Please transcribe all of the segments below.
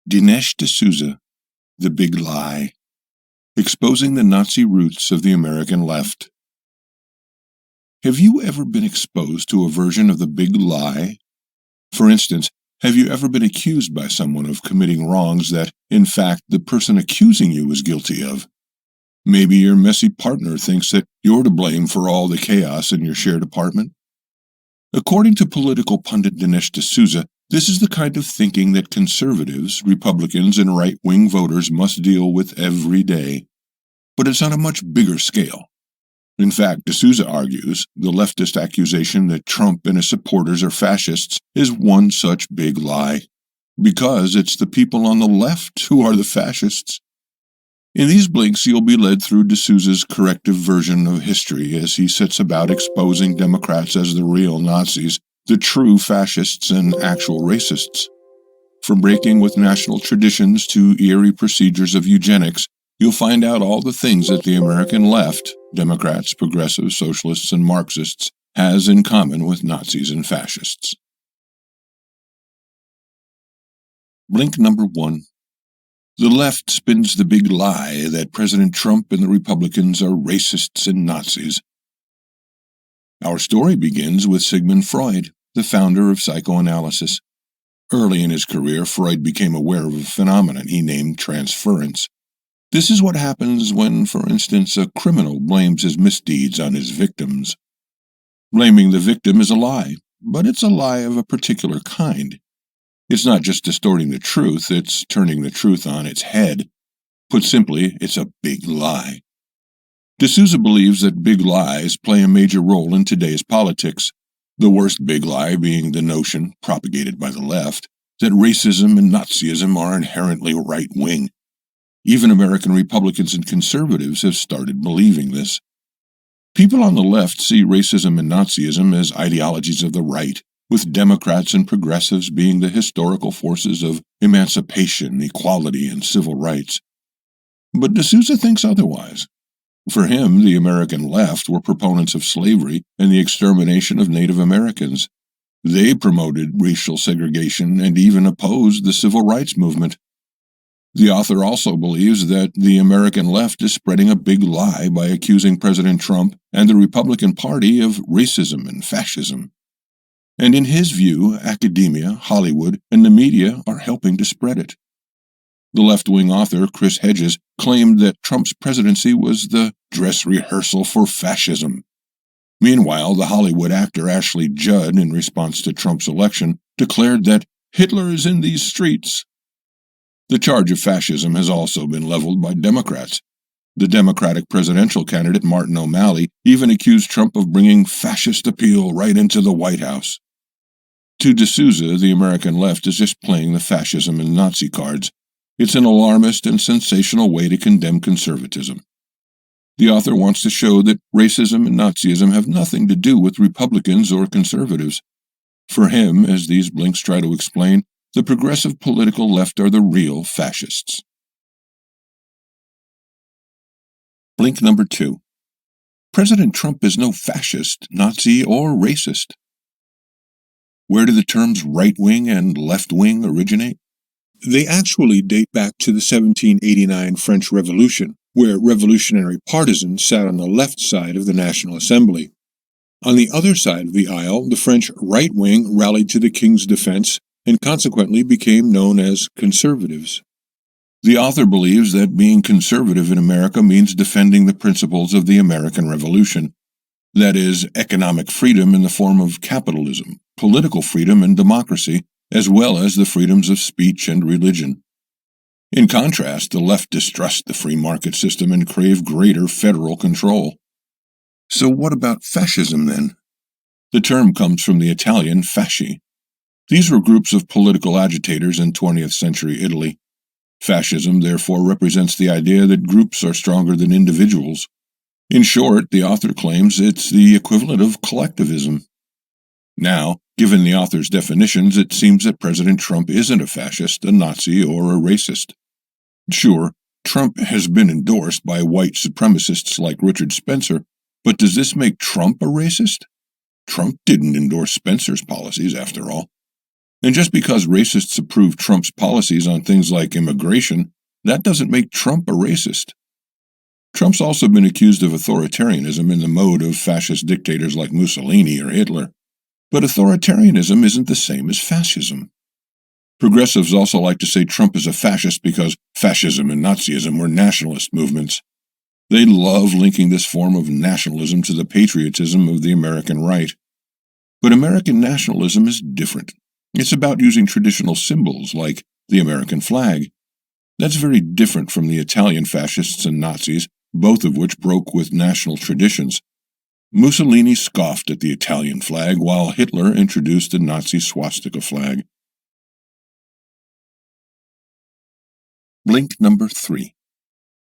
Dinesh D'Souza, The Big Lie, Exposing the Nazi Roots of the American Left. Have you ever been exposed to a version of the big lie? For instance, have you ever been accused by someone of committing wrongs that, in fact, the person accusing you is guilty of? Maybe your messy partner thinks that you're to blame for all the chaos in your shared apartment. According to political pundit Dinesh D'Souza, this is the kind of thinking that conservatives, Republicans, and right-wing voters must deal with every day. But it's on a much bigger scale. In fact, D'Souza argues the leftist accusation that Trump and his supporters are fascists is one such big lie, because it's the people on the left who are the fascists. In these blinks, you'll be led through D'Souza's corrective version of history as he sets about exposing Democrats as the real Nazis, the true fascists and actual racists. From breaking with national traditions to eerie procedures of eugenics, you'll find out all the things that the American left, Democrats, progressives, socialists, and Marxists, has in common with Nazis and fascists. Blink number 1. The left spins the big lie that President Trump and the Republicans are racists and Nazis. Our story begins with Sigmund Freud, the founder of psychoanalysis. Early in his career, Freud became aware of a phenomenon he named transference. This is what happens when, for instance, a criminal blames his misdeeds on his victims. Blaming the victim is a lie, but it's a lie of a particular kind. It's not just distorting the truth, it's turning the truth on its head. Put simply, it's a big lie. D'Souza believes that big lies play a major role in today's politics, the worst big lie being the notion, propagated by the left, that racism and Nazism are inherently right-wing. Even American Republicans and conservatives have started believing this. People on the left see racism and Nazism as ideologies of the right, with Democrats and progressives being the historical forces of emancipation, equality, and civil rights. But D'Souza thinks otherwise. For him, the American left were proponents of slavery and the extermination of Native Americans. They promoted racial segregation and even opposed the civil rights movement. The author also believes that the American left is spreading a big lie by accusing President Trump and the Republican Party of racism and fascism. And in his view, academia, Hollywood, and the media are helping to spread it. The left-wing author, Chris Hedges, claimed that Trump's presidency was the dress rehearsal for fascism. Meanwhile, the Hollywood actor Ashley Judd, in response to Trump's election, declared that Hitler is in these streets. The charge of fascism has also been leveled by Democrats. The Democratic presidential candidate Martin O'Malley even accused Trump of bringing fascist appeal right into the White House. To D'Souza, the American left is just playing the fascism and Nazi cards. It's an alarmist and sensational way to condemn conservatism. The author wants to show that racism and Nazism have nothing to do with Republicans or conservatives. For him, as these blinks try to explain, the progressive political left are the real fascists. Blink number 2. President Trump is no fascist, Nazi, or racist. Where do the terms right-wing and left-wing originate? They actually date back to the 1789 French Revolution, where revolutionary partisans sat on the left side of the National Assembly. On the other side of the aisle, the French right wing rallied to the king's defense and consequently became known as conservatives. The author believes that being conservative in America means defending the principles of the American Revolution. That is, economic freedom in the form of capitalism, political freedom and democracy, as well as the freedoms of speech and religion. In contrast, the left distrust the free market system and crave greater federal control. So what about fascism, then? The term comes from the Italian fasci. These were groups of political agitators in 20th century Italy. Fascism, therefore, represents the idea that groups are stronger than individuals. In short, the author claims it's the equivalent of collectivism. Now, given the author's definitions, it seems that President Trump isn't a fascist, a Nazi, or a racist. Sure, Trump has been endorsed by white supremacists like Richard Spencer, but does this make Trump a racist? Trump didn't endorse Spencer's policies, after all. And just because racists approve Trump's policies on things like immigration, that doesn't make Trump a racist. Trump's also been accused of authoritarianism in the mode of fascist dictators like Mussolini or Hitler. But authoritarianism isn't the same as fascism. Progressives also like to say Trump is a fascist because fascism and Nazism were nationalist movements. They love linking this form of nationalism to the patriotism of the American right. But American nationalism is different. It's about using traditional symbols like the American flag. That's very different from the Italian fascists and Nazis, both of which broke with national traditions. Mussolini scoffed at the Italian flag, while Hitler introduced the Nazi swastika flag. Blink number 3.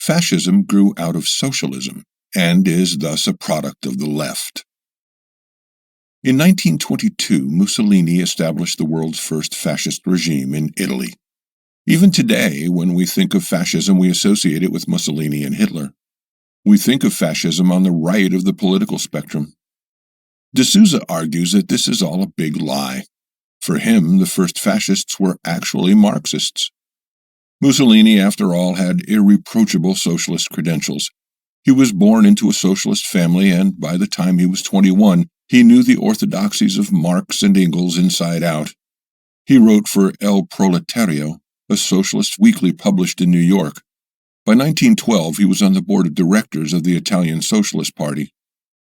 Fascism grew out of socialism, and is thus a product of the left. In 1922, Mussolini established the world's first fascist regime in Italy. Even today, when we think of fascism, we associate it with Mussolini and Hitler. We think of fascism on the right of the political spectrum. D'Souza argues that this is all a big lie. For him, the first fascists were actually Marxists. Mussolini, after all, had irreproachable socialist credentials. He was born into a socialist family, and by the time he was 21, he knew the orthodoxies of Marx and Engels inside out. He wrote for El Proletario, a socialist weekly published in New York. By 1912, he was on the board of directors of the Italian Socialist Party.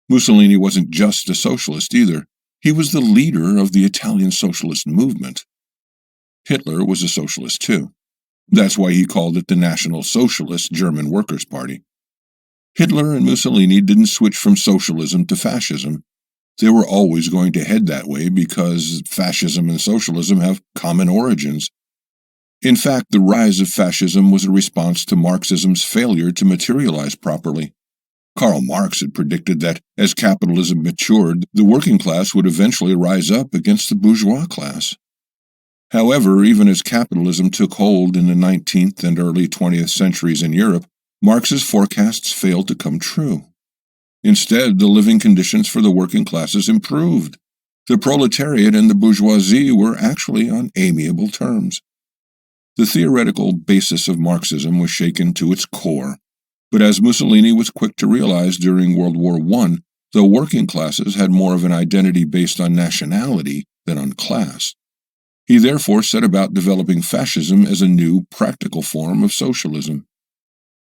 Mussolini wasn't just a socialist either. He was the leader of the Italian socialist movement. Hitler was a socialist too. That's why he called it the National Socialist German Workers' Party. Hitler and Mussolini didn't switch from socialism to fascism. They were always going to head that way because fascism and socialism have common origins. In fact, the rise of fascism was a response to Marxism's failure to materialize properly. Karl Marx had predicted that as capitalism matured, the working class would eventually rise up against the bourgeois class. However, even as capitalism took hold in the 19th and early 20th centuries in Europe, Marx's forecasts failed to come true. Instead, the living conditions for the working classes improved. The proletariat and the bourgeoisie were actually on amiable terms. The theoretical basis of Marxism was shaken to its core, but as Mussolini was quick to realize during World War I, the working classes had more of an identity based on nationality than on class. He therefore set about developing fascism as a new, practical form of socialism.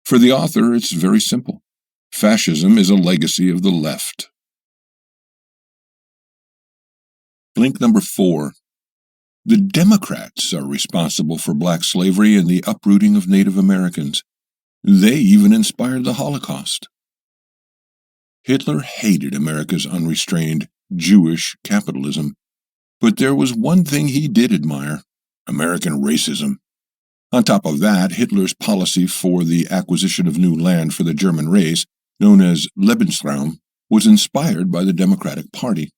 For the author, it's very simple. Fascism is a legacy of the left. Blink number 4. The Democrats are responsible for black slavery and the uprooting of Native Americans. They even inspired the Holocaust. Hitler hated America's unrestrained Jewish capitalism, but there was one thing he did admire: American racism. On top of that, Hitler's policy for the acquisition of new land for the German race, known as Lebensraum, was inspired by the Democratic Party.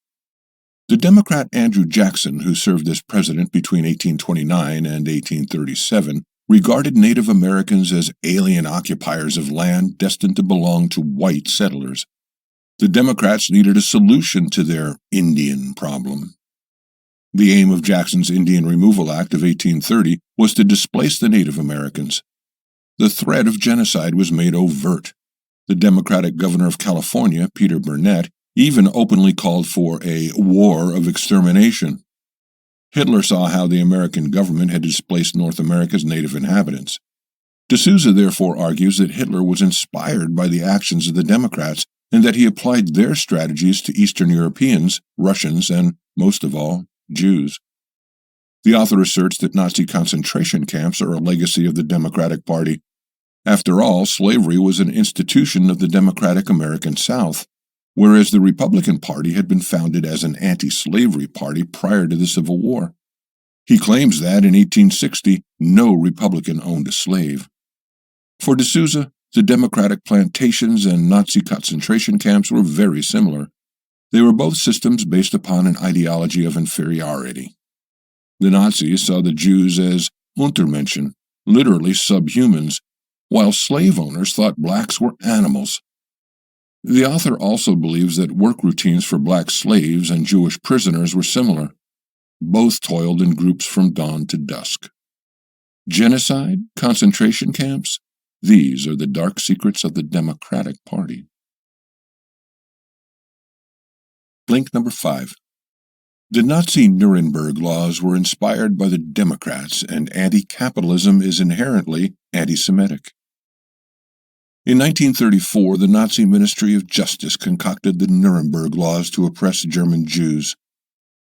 The Democrat Andrew Jackson, who served as president between 1829 and 1837, regarded Native Americans as alien occupiers of land destined to belong to white settlers. The Democrats needed a solution to their Indian problem. The aim of Jackson's Indian Removal Act of 1830 was to displace the Native Americans. The threat of genocide was made overt. The Democratic governor of California, Peter Burnett, even openly called for a war of extermination. Hitler saw how the American government had displaced North America's native inhabitants. D'Souza therefore argues that Hitler was inspired by the actions of the Democrats and that he applied their strategies to Eastern Europeans, Russians, and, most of all, Jews. The author asserts that Nazi concentration camps are a legacy of the Democratic Party. After all, slavery was an institution of the democratic American South, whereas the Republican Party had been founded as an anti-slavery party prior to the Civil War. He claims that, in 1860, no Republican owned a slave. For D'Souza, the Democratic plantations and Nazi concentration camps were very similar. They were both systems based upon an ideology of inferiority. The Nazis saw the Jews as Untermenschen, literally subhumans, while slave owners thought blacks were animals. The author also believes that work routines for black slaves and Jewish prisoners were similar. Both toiled in groups from dawn to dusk. Genocide? Concentration camps? These are the dark secrets of the Democratic Party. Blink number 5. The Nazi Nuremberg laws were inspired by the Democrats, and anti-capitalism is inherently anti-Semitic. In 1934, the Nazi Ministry of Justice concocted the Nuremberg laws to oppress German Jews.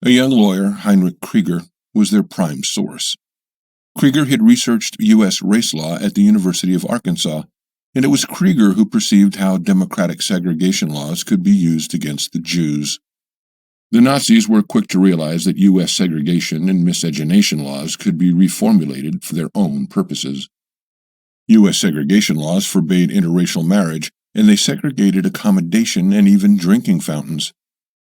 A young lawyer, Heinrich Krieger, was their prime source. Krieger had researched U.S. race law at the University of Arkansas, and it was Krieger who perceived how democratic segregation laws could be used against the Jews. The Nazis were quick to realize that U.S. segregation and miscegenation laws could be reformulated for their own purposes. U.S. segregation laws forbade interracial marriage, and they segregated accommodation and even drinking fountains.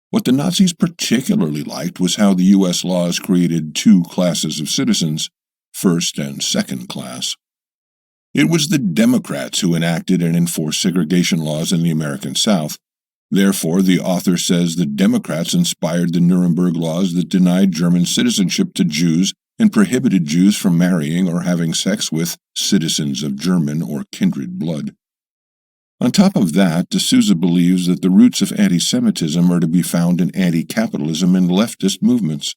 What the Nazis particularly liked was how the U.S. laws created two classes of citizens, first and second class. It was the Democrats who enacted and enforced segregation laws in the American South. Therefore, the author says the Democrats inspired the Nuremberg laws that denied German citizenship to Jews and prohibited Jews from marrying or having sex with citizens of German or kindred blood. On top of that, D'Souza believes that the roots of anti-Semitism are to be found in anti-capitalism and leftist movements.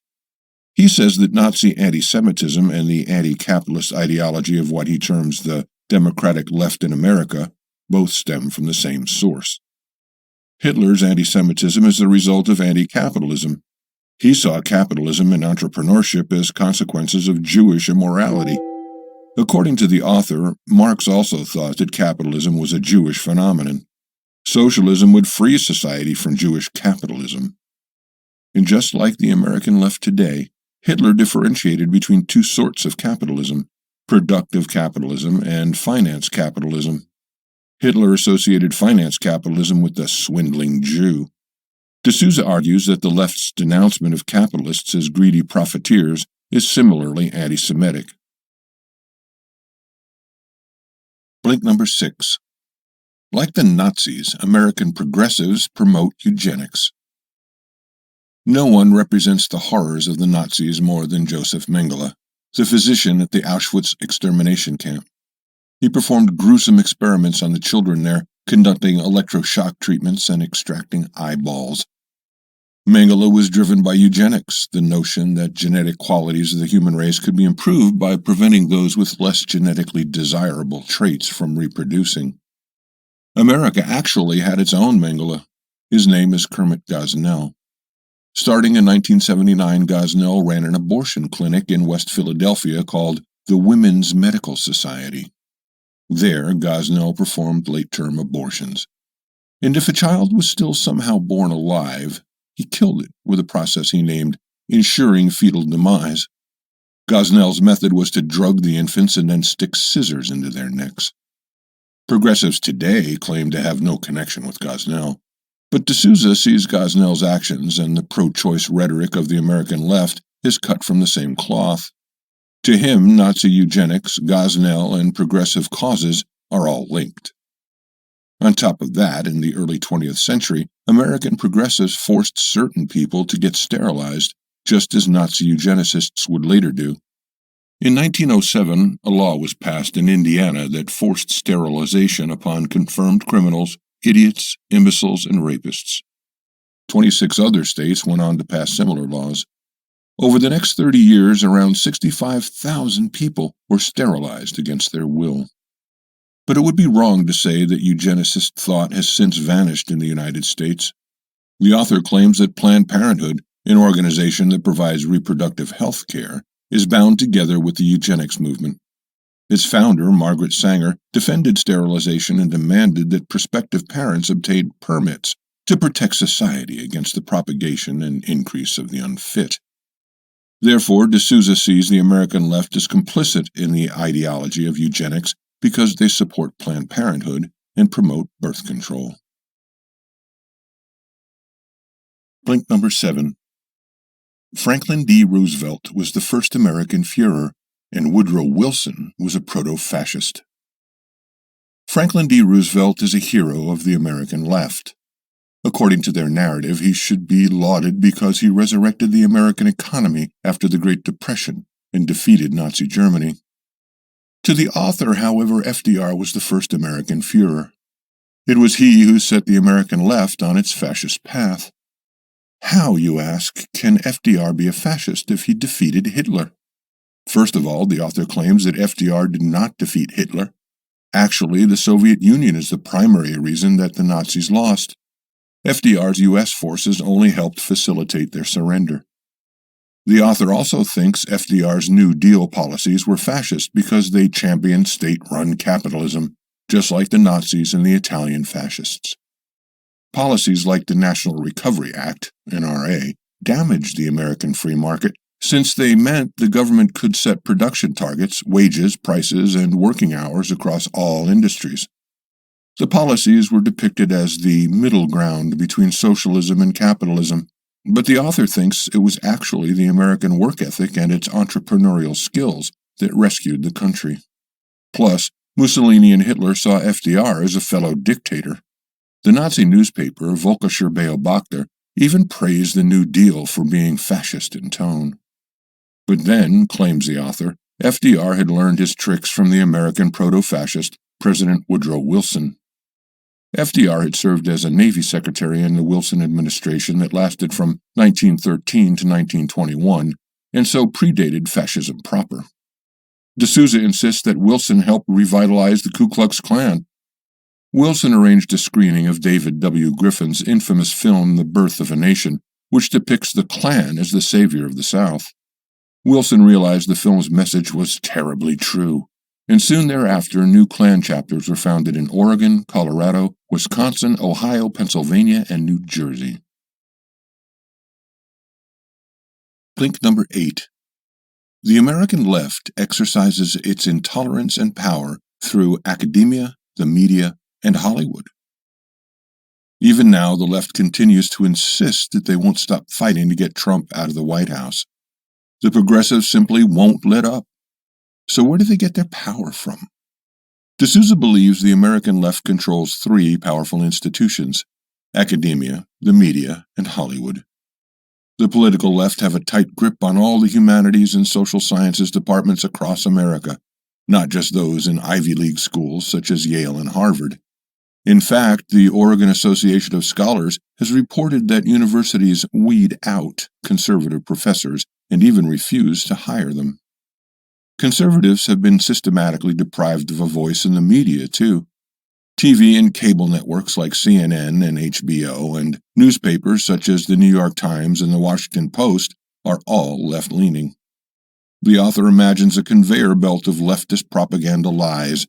He says that Nazi anti-Semitism and the anti-capitalist ideology of what he terms the democratic left in America both stem from the same source. Hitler's anti-Semitism is the result of anti-capitalism. He saw capitalism and entrepreneurship as consequences of Jewish immorality. According to the author, Marx also thought that capitalism was a Jewish phenomenon. Socialism would free society from Jewish capitalism. And just like the American left today, Hitler differentiated between two sorts of capitalism, productive capitalism and finance capitalism. Hitler associated finance capitalism with the swindling Jew. D'Souza argues that the left's denouncement of capitalists as greedy profiteers is similarly anti-Semitic. Blink number 6. Like the Nazis, American progressives promote eugenics. No one represents the horrors of the Nazis more than Joseph Mengele, the physician at the Auschwitz extermination camp. He performed gruesome experiments on the children there, conducting electroshock treatments and extracting eyeballs. Mengele was driven by eugenics, the notion that genetic qualities of the human race could be improved by preventing those with less genetically desirable traits from reproducing. America actually had its own Mengele. His name is Kermit Gosnell. Starting in 1979, Gosnell ran an abortion clinic in West Philadelphia called the Women's Medical Society. There, Gosnell performed late-term abortions. And if a child was still somehow born alive, he killed it with a process he named ensuring fetal demise. Gosnell's method was to drug the infants and then stick scissors into their necks. Progressives today claim to have no connection with Gosnell, but D'Souza sees Gosnell's actions and the pro-choice rhetoric of the American left is cut from the same cloth. To him, Nazi eugenics, Gosnell, and progressive causes are all linked. On top of that, in the early 20th century, American progressives forced certain people to get sterilized, just as Nazi eugenicists would later do. In 1907, a law was passed in Indiana that forced sterilization upon confirmed criminals, idiots, imbeciles, and rapists. 26 other states went on to pass similar laws. Over the next 30 years, around 65,000 people were sterilized against their will. But it would be wrong to say that eugenicist thought has since vanished in the United States. The author claims that Planned Parenthood, an organization that provides reproductive health care, is bound together with the eugenics movement. Its founder, Margaret Sanger, defended sterilization and demanded that prospective parents obtain permits to protect society against the propagation and increase of the unfit. Therefore, D'Souza sees the American left as complicit in the ideology of eugenics because they support Planned Parenthood and promote birth control. Blink number 7. Franklin D. Roosevelt was the first American Führer, and Woodrow Wilson was a proto-fascist. Franklin D. Roosevelt is a hero of the American left. According to their narrative, he should be lauded because he resurrected the American economy after the Great Depression and defeated Nazi Germany. To the author, however, FDR was the first American Führer. It was he who set the American left on its fascist path. How, you ask, can FDR be a fascist if he defeated Hitler? First of all, the author claims that FDR did not defeat Hitler. Actually, the Soviet Union is the primary reason that the Nazis lost. FDR's U.S. forces only helped facilitate their surrender. The author also thinks FDR's New Deal policies were fascist because they championed state-run capitalism, just like the Nazis and the Italian fascists. Policies like the National Recovery Act, NRA, damaged the American free market since they meant the government could set production targets, wages, prices, and working hours across all industries. The policies were depicted as the middle ground between socialism and capitalism, but the author thinks it was actually the American work ethic and its entrepreneurial skills that rescued the country. Plus, Mussolini and Hitler saw FDR as a fellow dictator. The Nazi newspaper, Völkischer Beobachter, even praised the New Deal for being fascist in tone. But then, claims the author, FDR had learned his tricks from the American proto-fascist President Woodrow Wilson. FDR had served as a Navy secretary in the Wilson administration that lasted from 1913 to 1921, and so predated fascism proper. D'Souza insists that Wilson helped revitalize the Ku Klux Klan. Wilson arranged a screening of David W. Griffin's infamous film The Birth of a Nation, which depicts the Klan as the savior of the South. Wilson realized the film's message was terribly true, and soon thereafter new Klan chapters were founded in Oregon, Colorado, Wisconsin, Ohio, Pennsylvania, and New Jersey. Link number 8. The American left exercises its intolerance and power through academia, the media, and Hollywood. Even now, the left continues to insist that they won't stop fighting to get Trump out of the White House. The progressives simply won't let up. So where do they get their power from? D'Souza believes the American left controls 3 powerful institutions: academia, the media, and Hollywood. The political left have a tight grip on all the humanities and social sciences departments across America, not just those in Ivy League schools such as Yale and Harvard. In fact, the Oregon Association of Scholars has reported that universities weed out conservative professors and even refuse to hire them. Conservatives have been systematically deprived of a voice in the media, too. TV and cable networks like CNN and HBO and newspapers such as the New York Times and the Washington Post are all left-leaning. The author imagines a conveyor belt of leftist propaganda lies.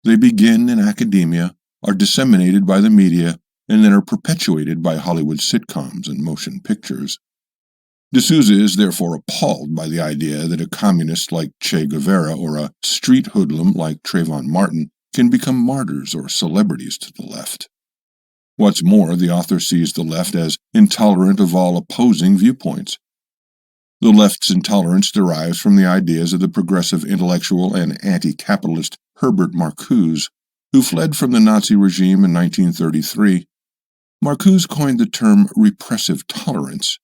They begin in academia, are disseminated by the media, and then are perpetuated by Hollywood sitcoms and motion pictures. D'Souza is therefore appalled by the idea that a communist like Che Guevara or a street hoodlum like Trayvon Martin can become martyrs or celebrities to the left. What's more, the author sees the left as intolerant of all opposing viewpoints. The left's intolerance derives from the ideas of the progressive intellectual and anti-capitalist Herbert Marcuse, who fled from the Nazi regime in 1933. Marcuse coined the term repressive tolerance.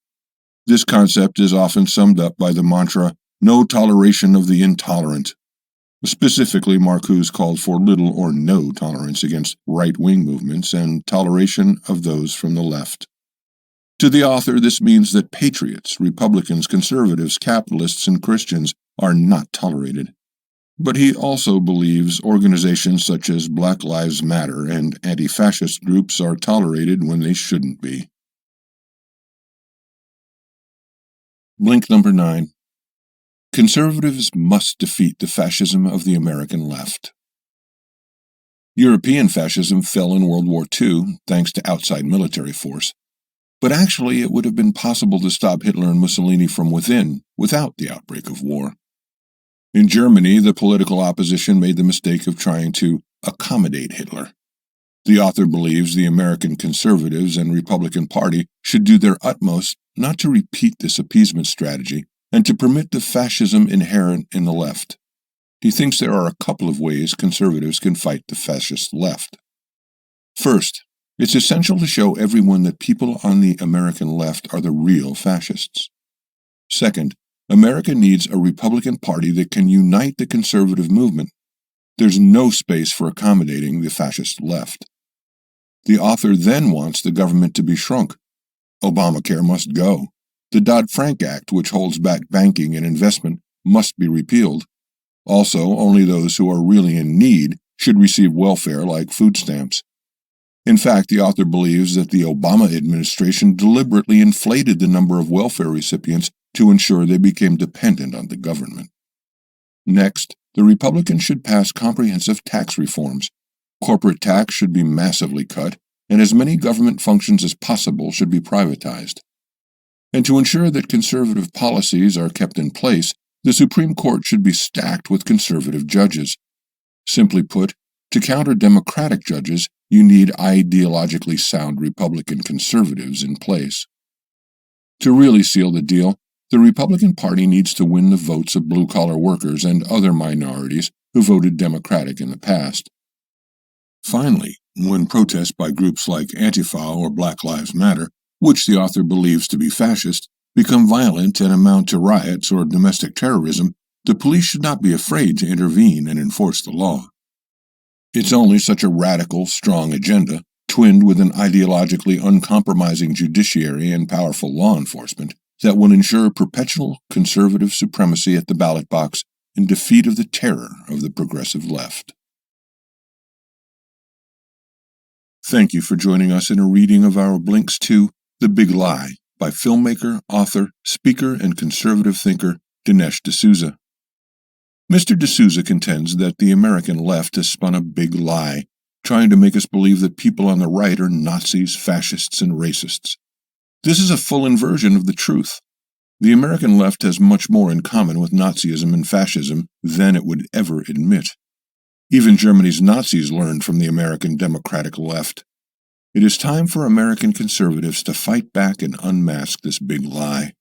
This concept is often summed up by the mantra, "no toleration of the intolerant." Specifically, Marcuse called for little or no tolerance against right-wing movements and toleration of those from the left. To the author, this means that patriots, Republicans, conservatives, capitalists, and Christians are not tolerated. But he also believes organizations such as Black Lives Matter and anti-fascist groups are tolerated when they shouldn't be. Link number 9. Conservatives must defeat the fascism of the American left. European fascism fell in World War II thanks to outside military force, but actually it would have been possible to stop Hitler and Mussolini from within without the outbreak of war. In Germany, the political opposition made the mistake of trying to accommodate Hitler. The author believes the American conservatives and Republican Party should do their utmost not to repeat this appeasement strategy and to permit the fascism inherent in the left. He thinks there are a couple of ways conservatives can fight the fascist left. First, It's essential to show everyone that people on the American left are the real fascists. Second, America needs a Republican Party that can unite the conservative movement. There's no space for accommodating the fascist left. The author then wants the government to be shrunk. Obamacare must go. The Dodd-Frank Act, which holds back banking and investment, must be repealed. Also, only those who are really in need should receive welfare like food stamps. In fact, the author believes that the Obama administration deliberately inflated the number of welfare recipients to ensure they became dependent on the government. Next, the Republicans should pass comprehensive tax reforms. Corporate tax should be massively cut, and as many government functions as possible should be privatized. And to ensure that conservative policies are kept in place, the Supreme Court should be stacked with conservative judges. Simply put, to counter Democratic judges, you need ideologically sound Republican conservatives in place. To really seal the deal, the Republican Party needs to win the votes of blue-collar workers and other minorities who voted Democratic in the past. Finally, when protests by groups like Antifa or Black Lives Matter, which the author believes to be fascist, become violent and amount to riots or domestic terrorism, the police should not be afraid to intervene and enforce the law. It's only such a radical, strong agenda, twinned with an ideologically uncompromising judiciary and powerful law enforcement, that will ensure perpetual conservative supremacy at the ballot box and defeat of the terror of the progressive left. Thank you for joining us in a reading of our Blinks 2, The Big Lie, by filmmaker, author, speaker, and conservative thinker Dinesh D'Souza. Mr. D'Souza contends that the American left has spun a big lie, trying to make us believe that people on the right are Nazis, fascists, and racists. This is a full inversion of the truth. The American left has much more in common with Nazism and fascism than it would ever admit. Even Germany's Nazis learned from the American democratic left. It is time for American conservatives to fight back and unmask this big lie.